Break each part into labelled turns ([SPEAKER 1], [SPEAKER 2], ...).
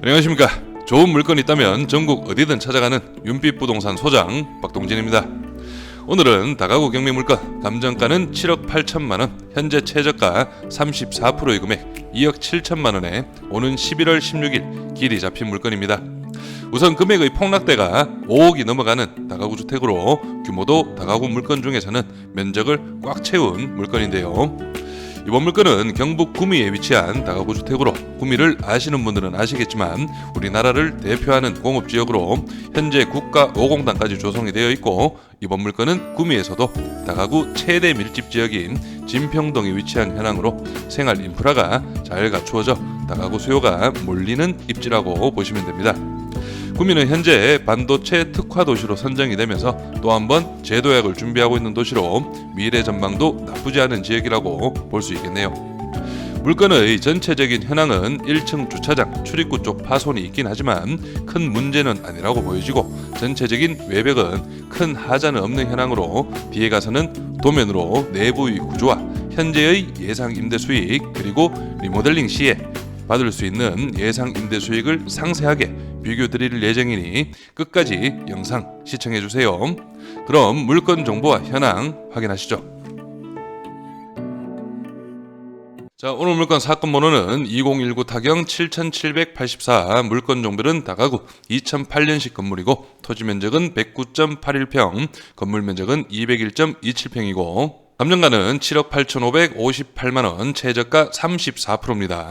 [SPEAKER 1] 안녕하십니까. 좋은 물건이 있다면 전국 어디든 찾아가는 윤빛부동산 소장 박동진입니다. 오늘은 다가구 경매물건 감정가는 7억 8천만원, 현재 최저가 34%의 금액 2억 7천만원에 오는 11월 16일 길이 잡힌 물건입니다. 우선 금액의 폭락대가 5억이 넘어가는 다가구 주택으로 규모도 다가구 물건 중에서는 면적을 꽉 채운 물건인데요. 이번 물건은 경북 구미에 위치한 다가구 주택으로, 구미를 아시는 분들은 아시겠지만 우리나라를 대표하는 공업지역으로 현재 국가 5공단까지 조성이 되어 있고, 이번 물건은 구미에서도 다가구 최대 밀집 지역인 진평동에 위치한 현황으로 생활 인프라가 잘 갖추어져 다가구 수요가 몰리는 입지라고 보시면 됩니다. 구미는 현재 반도체 특화 도시로 선정이 되면서 또 한 번 재도약을 준비하고 있는 도시로 미래 전망도 나쁘지 않은 지역이라고 볼 수 있겠네요. 물건의 전체적인 현황은 1층 주차장 출입구 쪽 파손이 있긴 하지만 큰 문제는 아니라고 보여지고, 전체적인 외벽은 큰 하자는 없는 현황으로 뒤에 가서는 도면으로 내부의 구조와 현재의 예상 임대 수익, 그리고 리모델링 시에 받을 수 있는 예상 임대 수익을 상세하게 비교 드릴 예정이니 끝까지 영상 시청해주세요. 그럼 물건 정보와 현황 확인하시죠. 자, 오늘 물건 사건 번호는 2019 타경 7784, 물건 종별은 다가구 2008년식 건물이고 토지 면적은 109.81평, 건물 면적은 201.27평이고 감정가는 7억 8,558만원, 최저가 34%입니다.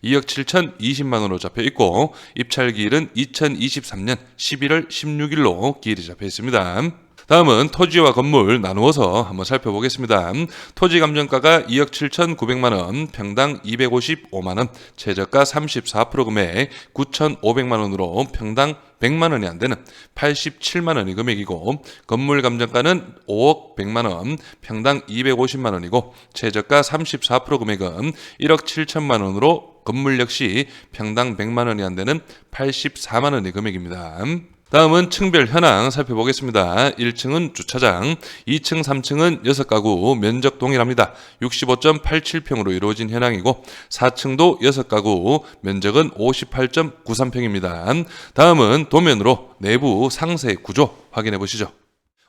[SPEAKER 1] 2억 7,020만원으로 잡혀있고 입찰기일은 2023년 11월 16일로 기일이 잡혀있습니다. 다음은 토지와 건물 나누어서 한번 살펴보겠습니다. 토지 감정가가 2억 7,900만원, 평당 255만원, 최저가 34% 금액 9,500만원으로 평당 100만원이 안되는 87만원이 금액이고, 건물 감정가는 5억 100만원, 평당 250만원이고 최저가 34% 금액은 1억 7천만원으로 건물 역시 평당 100만원이 안되는 84만원의 금액입니다. 다음은 층별 현황 살펴보겠습니다. 1층은 주차장, 2층, 3층은 6가구, 면적 동일합니다. 65.87평으로 이루어진 현황이고 4층도 6가구, 면적은 58.93평입니다. 다음은 도면으로 내부 상세 구조 확인해 보시죠.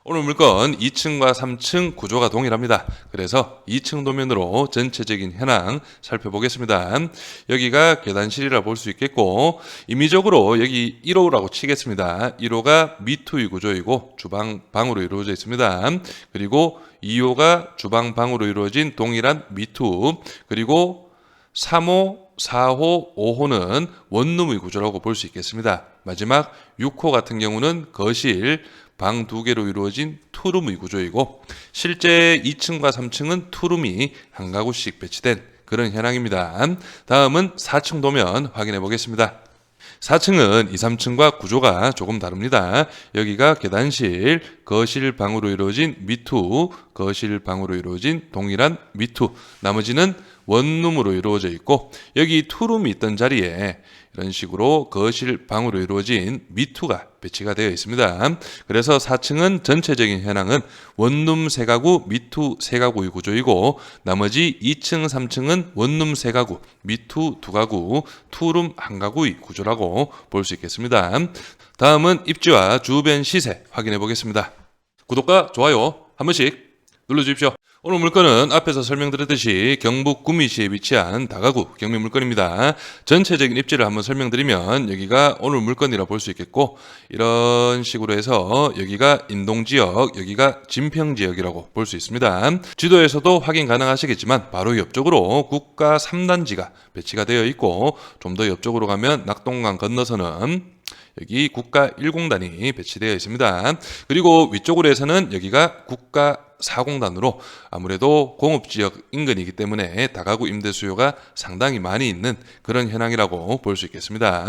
[SPEAKER 1] 오늘 물건 2층과 3층 구조가 동일합니다. 그래서 2층 도면으로 전체적인 현황 살펴보겠습니다. 여기가 계단실이라 볼 수 있겠고, 임의적으로 여기 1호라고 치겠습니다. 1호가 미투의 구조이고 주방 방으로 이루어져 있습니다. 그리고 2호가 주방 방으로 이루어진 동일한 미투, 그리고 3호, 4호, 5호는 원룸의 구조라고 볼 수 있겠습니다. 마지막 6호 같은 경우는 거실, 방 2개로 이루어진 투룸의 구조이고, 실제 2층과 3층은 투룸이 한 가구씩 배치된 그런 현황입니다. 다음은 4층 도면 확인해 보겠습니다. 4층은 2, 3층과 구조가 조금 다릅니다. 여기가 계단실, 거실 방으로 이루어진 미투, 거실 방으로 이루어진 동일한 미투, 나머지는 원룸으로 이루어져 있고, 여기 투룸이 있던 자리에 이런 식으로 거실 방으로 이루어진 미투가 배치가 되어 있습니다. 그래서 4층은 전체적인 현황은 원룸 3가구, 미투 3가구의 구조이고, 나머지 2층, 3층은 원룸 3가구, 미투 2가구, 투룸 1가구의 구조라고 볼 수 있겠습니다. 다음은 입지와 주변 시세 확인해 보겠습니다. 구독과 좋아요 한 번씩 눌러주십시오. 오늘 물건은 앞에서 설명드렸듯이 경북 구미시에 위치한 다가구 경매 물건입니다. 전체적인 입지를 한번 설명드리면 여기가 오늘 물건이라 볼 수 있겠고, 이런 식으로 해서 여기가 인동지역, 여기가 진평지역이라고 볼 수 있습니다. 지도에서도 확인 가능하시겠지만 바로 옆쪽으로 국가 3단지가 배치가 되어 있고, 좀 더 옆쪽으로 가면 낙동강 건너서는 여기 국가 1공단이 배치되어 있습니다. 그리고 위쪽으로 해서는 여기가 국가 4공단으로 아무래도 공업지역 인근이기 때문에 다가구 임대 수요가 상당히 많이 있는 그런 현황이라고 볼 수 있겠습니다.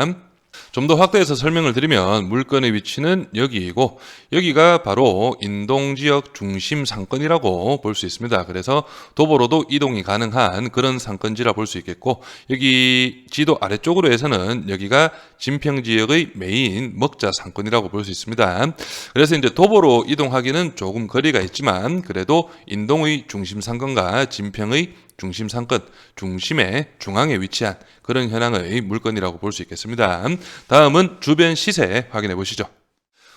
[SPEAKER 1] 좀 더 확대해서 설명을 드리면 물건의 위치는 여기이고, 여기가 바로 인동지역 중심 상권이라고 볼 수 있습니다. 그래서 도보로도 이동이 가능한 그런 상권지라 볼 수 있겠고, 여기 지도 아래쪽으로 해서는 여기가 진평지역의 메인 먹자 상권이라고 볼 수 있습니다. 그래서 이제 도보로 이동하기는 조금 거리가 있지만 그래도 인동의 중심 상권과 진평의 중심 상권, 중심의 중앙에 위치한 그런 현황의 물건이라고 볼 수 있겠습니다. 다음은 주변 시세 확인해 보시죠.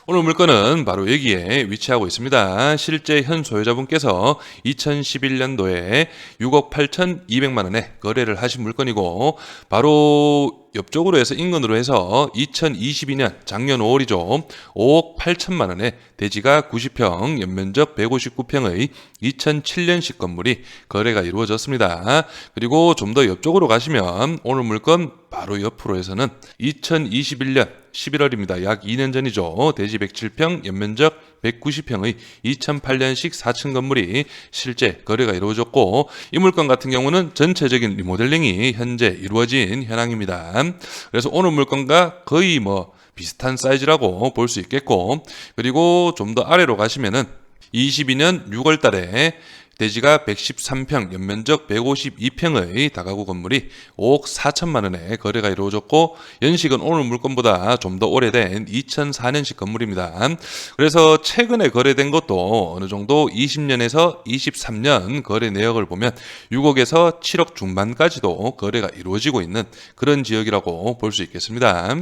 [SPEAKER 1] 오늘 물건은 바로 여기에 위치하고 있습니다. 실제 현 소유자분께서 2011년도에 6억 8,200만 원에 거래를 하신 물건이고, 바로 옆쪽으로 해서 인근으로 해서 2022년 작년 5월이죠. 5억 8천만 원에 대지가 90평, 연면적 159평의 2007년식 건물이 거래가 이루어졌습니다. 그리고 좀 더 옆쪽으로 가시면 오늘 물건 바로 옆으로 해서는 2021년 11월입니다. 약 2년 전이죠. 대지 107평, 연면적 190평의 2008년식 4층 건물이 실제 거래가 이루어졌고, 이 물건 같은 경우는 전체적인 리모델링이 현재 이루어진 현황입니다. 그래서 오늘 물건과 거의 비슷한 사이즈라고 볼 수 있겠고, 그리고 좀 더 아래로 가시면은 22년 6월 달에 대지가 113평, 연면적 152평의 다가구 건물이 5억 4천만 원에 거래가 이루어졌고, 연식은 오늘 물건보다 좀 더 오래된 2004년식 건물입니다. 그래서 최근에 거래된 것도 어느 정도 20년에서 23년 거래 내역을 보면 6억에서 7억 중반까지도 거래가 이루어지고 있는 그런 지역이라고 볼 수 있겠습니다.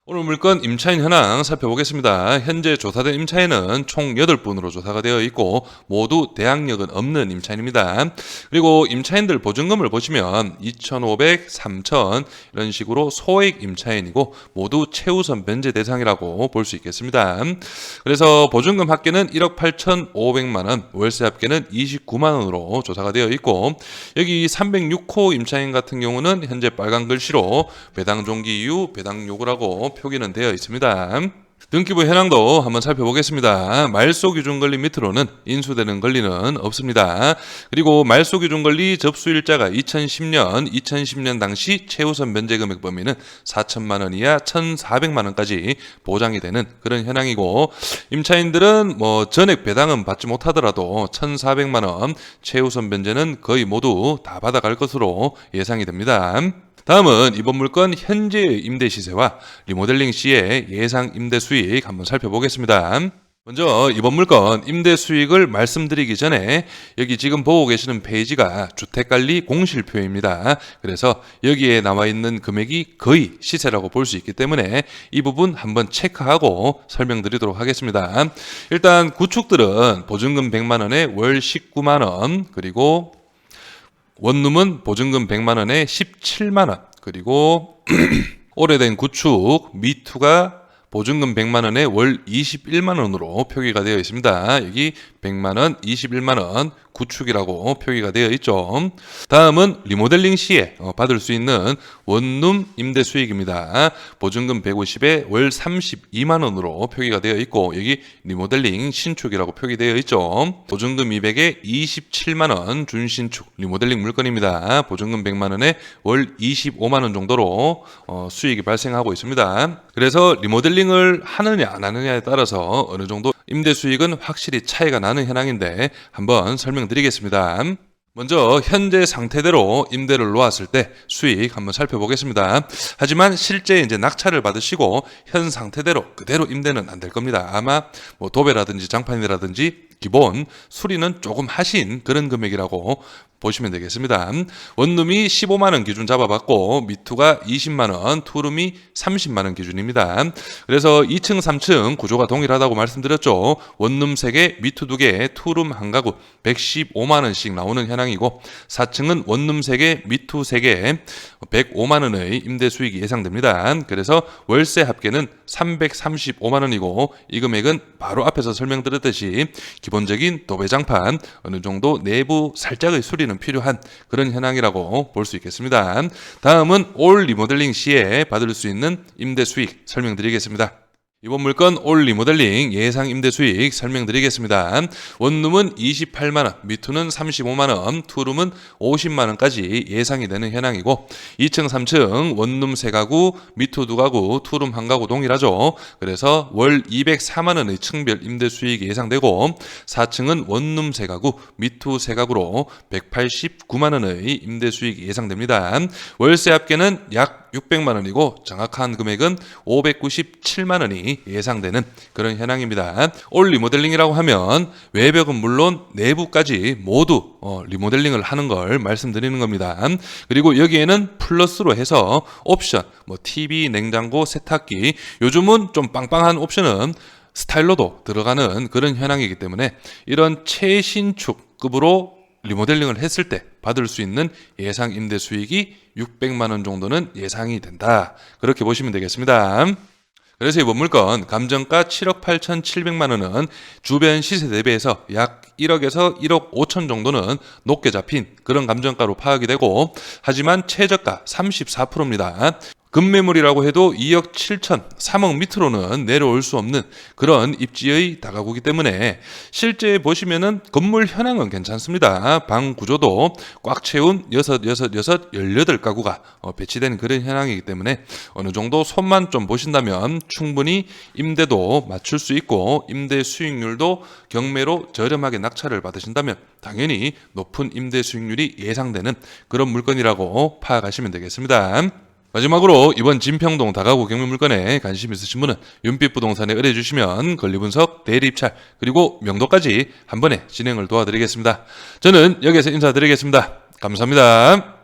[SPEAKER 1] 오늘 물건 임차인 현황 살펴보겠습니다. 현재 조사된 임차인은 총 8분으로 조사가 되어 있고, 모두 대항력은 없는 임차인입니다. 그리고 임차인들 보증금을 보시면 2,500, 3,000 이런 식으로 소액 임차인이고 모두 최우선 변제 대상이라고 볼 수 있겠습니다. 그래서 보증금 합계는 1억 8,500만 원, 월세 합계는 29만 원으로 조사가 되어 있고, 여기 306호 임차인 같은 경우는 현재 빨간 글씨로 배당 종기 이후 배당 요구라고 표기는 되어 있습니다. 등기부 현황도 한번 살펴보겠습니다. 말소 기준 권리 밑으로는 인수되는 권리는 없습니다. 그리고 말소 기준 권리 접수일자가 2010년 당시 최우선 변제 금액 범위는 4천만 원 이하 1,400만 원까지 보장이 되는 그런 현황이고, 임차인들은 전액 배당은 받지 못하더라도 1,400만 원 최우선 변제는 거의 모두 다 받아갈 것으로 예상이 됩니다. 다음은 이번 물건 현재의 임대 시세와 리모델링 시의 예상 임대 수익 한번 살펴보겠습니다. 먼저 이번 물건 임대 수익을 말씀드리기 전에 여기 지금 보고 계시는 페이지가 주택관리 공실표입니다. 그래서 여기에 나와 있는 금액이 거의 시세라고 볼 수 있기 때문에 이 부분 한번 체크하고 설명드리도록 하겠습니다. 일단 구축들은 보증금 100만 원에 월 19만 원, 그리고 원룸은 보증금 100만 원에 17만 원, 그리고 오래된 구축 미투가 보증금 100만 원에 월 21만 원으로 표기가 되어 있습니다. 여기 100만 원, 21만 원 구축이라고 표기가 되어 있죠. 다음은 리모델링 시에 받을 수 있는 원룸 임대 수익입니다. 보증금 150에 월 32만 원으로 표기가 되어 있고, 여기 리모델링 신축이라고 표기되어 있죠. 보증금 200에 27만 원 준신축 리모델링 물건입니다. 보증금 100만 원에 월 25만 원 정도로 수익이 발생하고 있습니다. 그래서 리모델링을 하느냐 안 하느냐에 따라서 어느 정도 임대 수익은 확실히 차이가 나는 현황인데 한번 설명드리겠습니다. 먼저 현재 상태대로 임대를 놓았을 때 수익 한번 살펴보겠습니다. 하지만 실제 이제 낙찰을 받으시고 현 상태대로 그대로 임대는 안 될 겁니다. 아마 도배라든지 장판이라든지 기본 수리는 조금 하신 그런 금액이라고 보시면 되겠습니다. 원룸이 15만 원 기준 잡아봤고, 미투가 20만 원, 투룸이 30만 원 기준입니다. 그래서 2층, 3층 구조가 동일하다고 말씀드렸죠. 원룸 3개, 미투 2개, 투룸 1가구 115만 원씩 나오는 현황이고, 4층은 원룸 3개, 미투 3개 105만 원의 임대 수익이 예상됩니다. 그래서 월세 합계는 335만 원이고, 이 금액은 바로 앞에서 설명드렸듯이 기본적인 도배장판 어느 정도 내부 살짝의 수리는 필요한 그런 현황이라고 볼 수 있겠습니다. 다음은 올 리모델링 시에 받을 수 있는 임대 수익 설명드리겠습니다. 이번 물건 올 리모델링 예상 임대 수익 설명드리겠습니다. 원룸은 28만원, 미투는 35만원, 투룸은 50만원까지 예상이 되는 현황이고, 2층, 3층 원룸 3가구, 미투 2가구, 투룸 1가구 동일하죠. 그래서 월 204만원의 층별 임대 수익이 예상되고, 4층은 원룸 3가구, 미투 3가구로 189만원의 임대 수익이 예상됩니다. 월세 합계는 약 약 600만 원이고 정확한 금액은 597만 원이 예상되는 그런 현황입니다. 올 리모델링이라고 하면 외벽은 물론 내부까지 모두 리모델링을 하는 걸 말씀드리는 겁니다. 그리고 여기에는 플러스로 해서 옵션, TV, 냉장고, 세탁기, 요즘은 좀 빵빵한 옵션은 스타일러도 들어가는 그런 현황이기 때문에 이런 최신축급으로 리모델링을 했을 때 받을 수 있는 예상 임대 수익이 600만 원 정도는 예상이 된다. 그렇게 보시면 되겠습니다. 그래서 이번 물건 감정가 7억 8,700만 원은 주변 시세 대비해서 약 1억에서 1억 5천 정도는 높게 잡힌 그런 감정가로 파악이 되고, 하지만 최저가 34%입니다. 급매물이라고 해도 2억 7천, 3억 밑으로는 내려올 수 없는 그런 입지의 다가구기 때문에 실제 보시면은 건물 현황은 괜찮습니다. 방 구조도 꽉 채운 18가구가 배치된 그런 현황이기 때문에 어느 정도 손만 좀 보신다면 충분히 임대도 맞출 수 있고, 임대 수익률도 경매로 저렴하게 낙찰을 받으신다면 당연히 높은 임대 수익률이 예상되는 그런 물건이라고 파악하시면 되겠습니다. 마지막으로 이번 진평동 다가구 경매 물건에 관심 있으신 분은 윤빛부동산에 의뢰주시면 권리분석, 대리입찰, 그리고 명도까지 한 번에 진행을 도와드리겠습니다. 저는 여기서 인사드리겠습니다. 감사합니다.